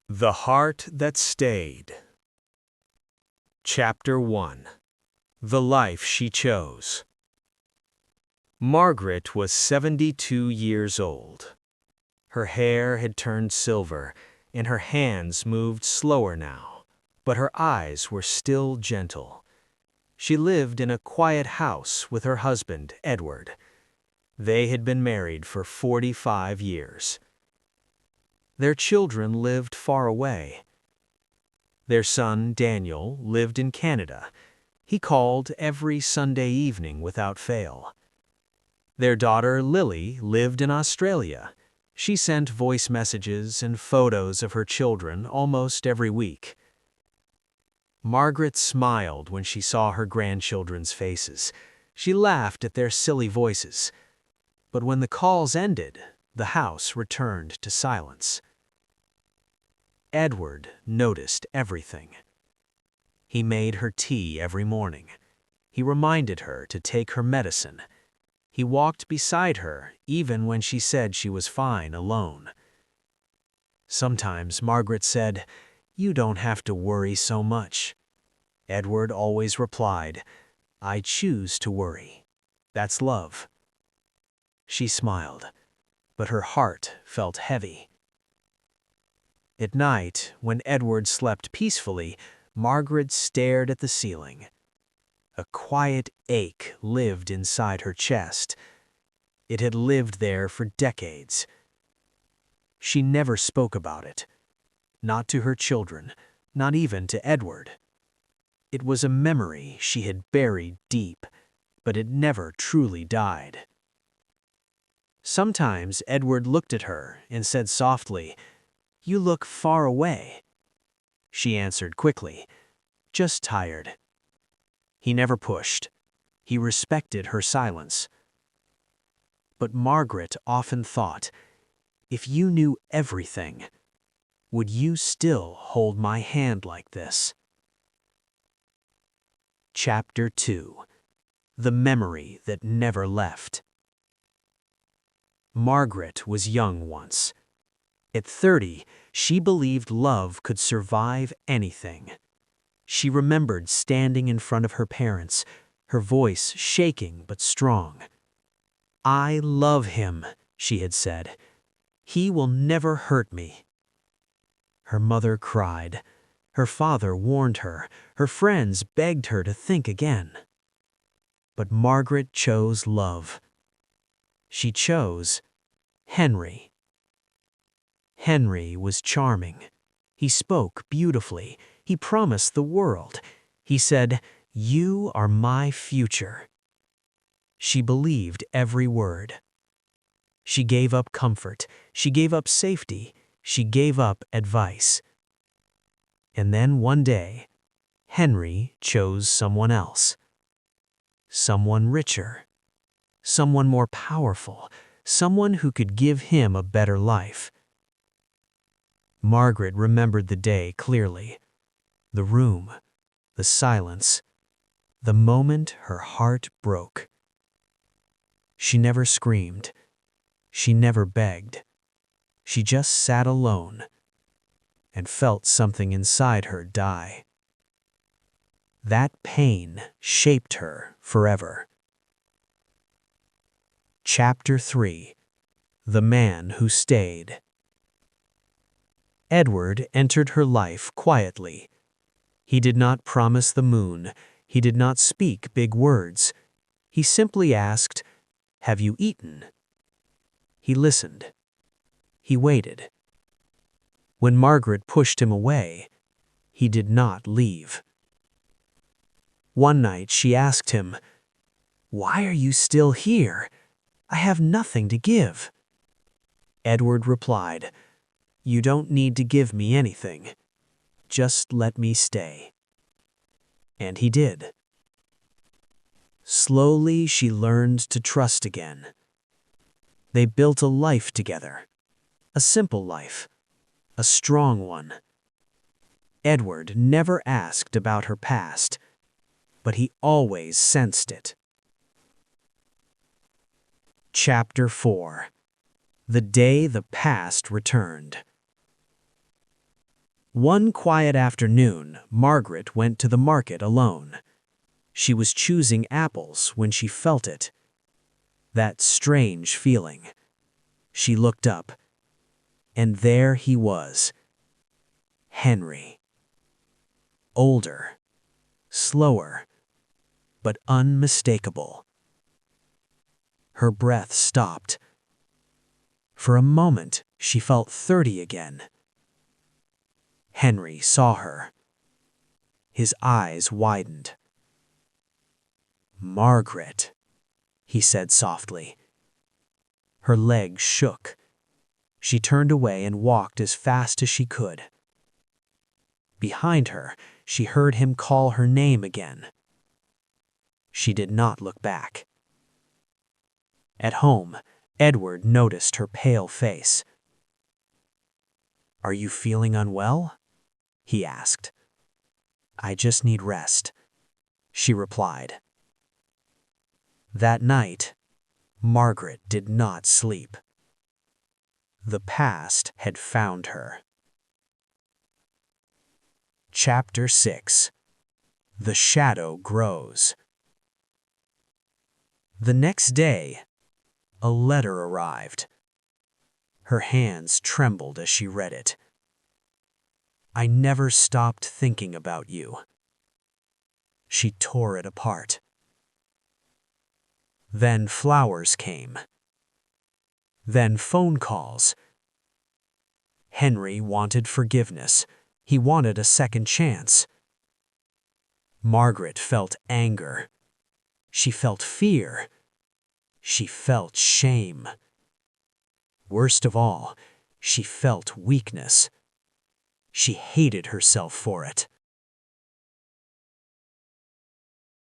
The Heart That Stayed. Chapter 1. The Life She Chose. Margaret was 72 years old. Her hair had turned silver, and her hands moved slower now, but her eyes were still gentle. She lived in a quiet house with her husband, Edward. They had been married for 45 years. Their children lived far away. Their son, Daniel, lived in Canada. He called every Sunday evening without fail. Their daughter, Lily, lived in Australia. She sent voice messages and photos of her children almost every week. Margaret smiled when she saw her grandchildren's faces. She laughed at their silly voices. But when the calls ended, the house returned to silence. Edward noticed everything. He made her tea every morning. He reminded her to take her medicine. He walked beside her even when she said she was fine alone. Sometimes Margaret said, "You don't have to worry so much." Edward always replied, "I choose to worry. That's love." She smiled, but her heart felt heavy. At night, when Edward slept peacefully, Margaret stared at the ceiling. A quiet ache lived inside her chest. It had lived there for decades. She never spoke about it. Not to her children, not even to Edward. It was a memory she had buried deep, but it never truly died. Sometimes Edward looked at her and said softly, "You look far away." She answered quickly, "Just tired." He never pushed. He respected her silence. But Margaret often thought, "If you knew everything, would you still hold my hand like this?" Chapter 2. The Memory That Never Left. Margaret was young once. At 30, she believed love could survive anything. She remembered standing in front of her parents, her voice shaking but strong. "I love him," she had said. "He will never hurt me." Her mother cried. Her father warned her. Her friends begged her to think again. But Margaret chose love. She chose Henry. Henry was charming. He spoke beautifully. He promised the world. He said, "You are my future." She believed every word. She gave up comfort. She gave up safety. She gave up advice. And then one day, Henry chose someone else. Someone richer. Someone more powerful. Someone who could give him a better life. Margaret remembered the day clearly. The room, the silence, the moment her heart broke. She never screamed. She never begged. She just sat alone and felt something inside her die. That pain shaped her forever. Chapter 3. The Man Who Stayed. Edward entered her life quietly. He did not promise the moon. He did not speak big words. He simply asked, "Have you eaten?" He listened. He waited. When Margaret pushed him away, he did not leave. One night she asked him, "Why are you still here? I have nothing to give." Edward replied, "You don't need to give me anything. Just let me stay." And he did. Slowly she learned to trust again. They built a life together. A simple life. A strong one. Edward never asked about her past, but he always sensed it. Chapter 4. The Day the Past Returned. One quiet afternoon, Margaret went to the market alone. She was choosing apples when she felt it. That strange feeling. She looked up, and there he was. Henry. Older, slower, but unmistakable. Her breath stopped. For a moment, she felt 30 again. Henry saw her. His eyes widened. "Margaret," he said softly. Her legs shook. She turned away and walked as fast as she could. Behind her, she heard him call her name again. She did not look back. At home, Edward noticed her pale face. "Are you feeling unwell?" he asked. "I just need rest," she replied. That night, Margaret did not sleep. The past had found her. Chapter 6. The Shadow Grows. The next day, a letter arrived. Her hands trembled as she read it. "I never stopped thinking about you." She tore it apart. Then flowers came. Then phone calls. Henry wanted forgiveness. He wanted a second chance. Margaret felt anger. She felt fear. She felt shame. Worst of all, she felt weakness. She hated herself for it.